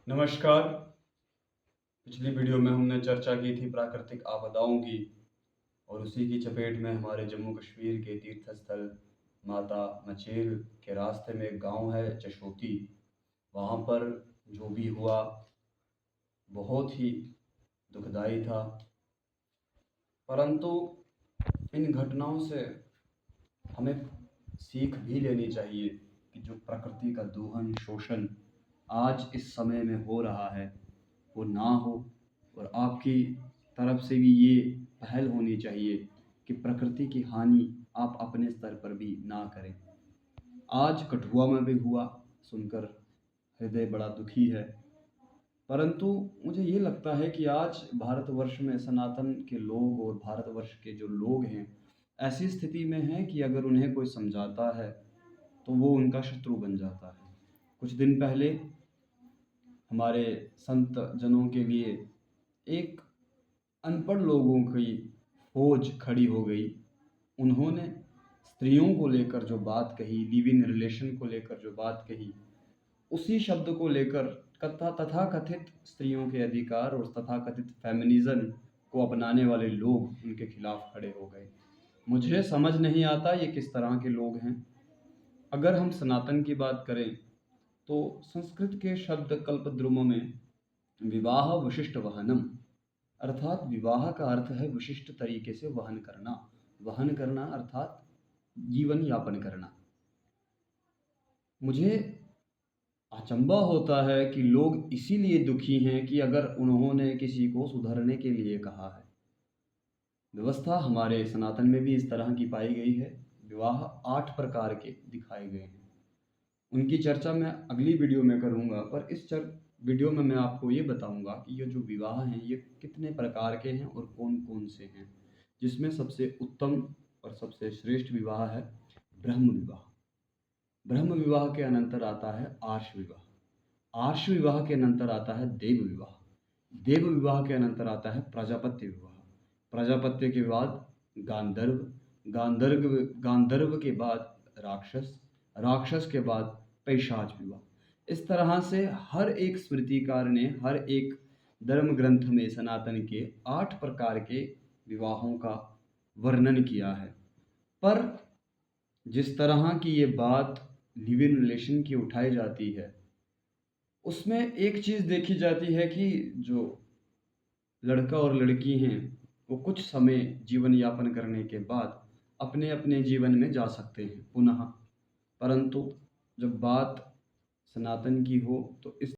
नमस्कार। पिछली वीडियो में हमने चर्चा की थी प्राकृतिक आपदाओं की और उसी की चपेट में हमारे जम्मू कश्मीर के तीर्थ स्थल माता मचेल के रास्ते में एक गांव है जशोती। वहां पर जो भी हुआ बहुत ही दुखदाई था, परंतु इन घटनाओं से हमें सीख भी लेनी चाहिए कि जो प्रकृति का दोहन शोषण आज इस समय में हो रहा है वो ना हो। और आपकी तरफ से भी ये पहल होनी चाहिए कि प्रकृति की हानि आप अपने स्तर पर भी ना करें। आज कठुआ में भी हुआ, सुनकर हृदय बड़ा दुखी है, परंतु मुझे ये लगता है कि आज भारतवर्ष में सनातन के लोग और भारतवर्ष के जो लोग हैं ऐसी स्थिति में हैं कि अगर उन्हें कोई समझाता है तो वो उनका शत्रु बन जाता है। कुछ दिन पहले हमारे संत जनों के लिए एक अनपढ़ लोगों की फौज खड़ी हो गई। उन्होंने स्त्रियों को लेकर जो बात कही, लिव इन रिलेशन को लेकर जो बात कही, उसी शब्द को लेकर तथाकथित स्त्रियों के अधिकार और तथाकथित फेमिनिज्म को अपनाने वाले लोग उनके खिलाफ खड़े हो गए। मुझे समझ नहीं आता ये किस तरह के लोग हैं। अगर हम सनातन की बात करें तो संस्कृत के शब्द कल्पद्रुम में विवाह वशिष्ठ वहनम, अर्थात विवाह का अर्थ है विशिष्ट तरीके से वहन करना। वहन करना अर्थात जीवन यापन करना। मुझे अचंभा होता है कि लोग इसीलिए दुखी हैं कि अगर उन्होंने किसी को सुधरने के लिए कहा है। व्यवस्था हमारे सनातन में भी इस तरह की पाई गई है। विवाह 8 प्रकार के दिखाए गए हैं, उनकी चर्चा मैं अगली वीडियो में करूंगा। पर इस वीडियो में मैं आपको ये बताऊंगा कि ये जो विवाह हैं ये कितने प्रकार के हैं और कौन कौन से हैं, जिसमें सबसे उत्तम और सबसे श्रेष्ठ विवाह है ब्रह्म विवाह। ब्रह्म विवाह के अनंतर आता है आर्ष विवाह। आर्ष विवाह के अनंतर आता है देव विवाह। देव विवाह के अनंतर आता है प्रजापत्य विवाह। प्रजापत्य के बाद गांधर्व, गांधर्व के बाद राक्षस, राक्षस के बाद पैशाच विवाह। इस तरह से हर एक स्मृतिकार ने हर एक धर्म ग्रंथ में सनातन के 8 प्रकार के विवाहों का वर्णन किया है। पर जिस तरह की ये बात लिव इन रिलेशन की उठाई जाती है उसमें एक चीज़ देखी जाती है कि जो लड़का और लड़की हैं वो कुछ समय जीवन यापन करने के बाद अपने अपने जीवन में जा सकते हैं पुनः, परंतु जब बात सनातन की हो तो इस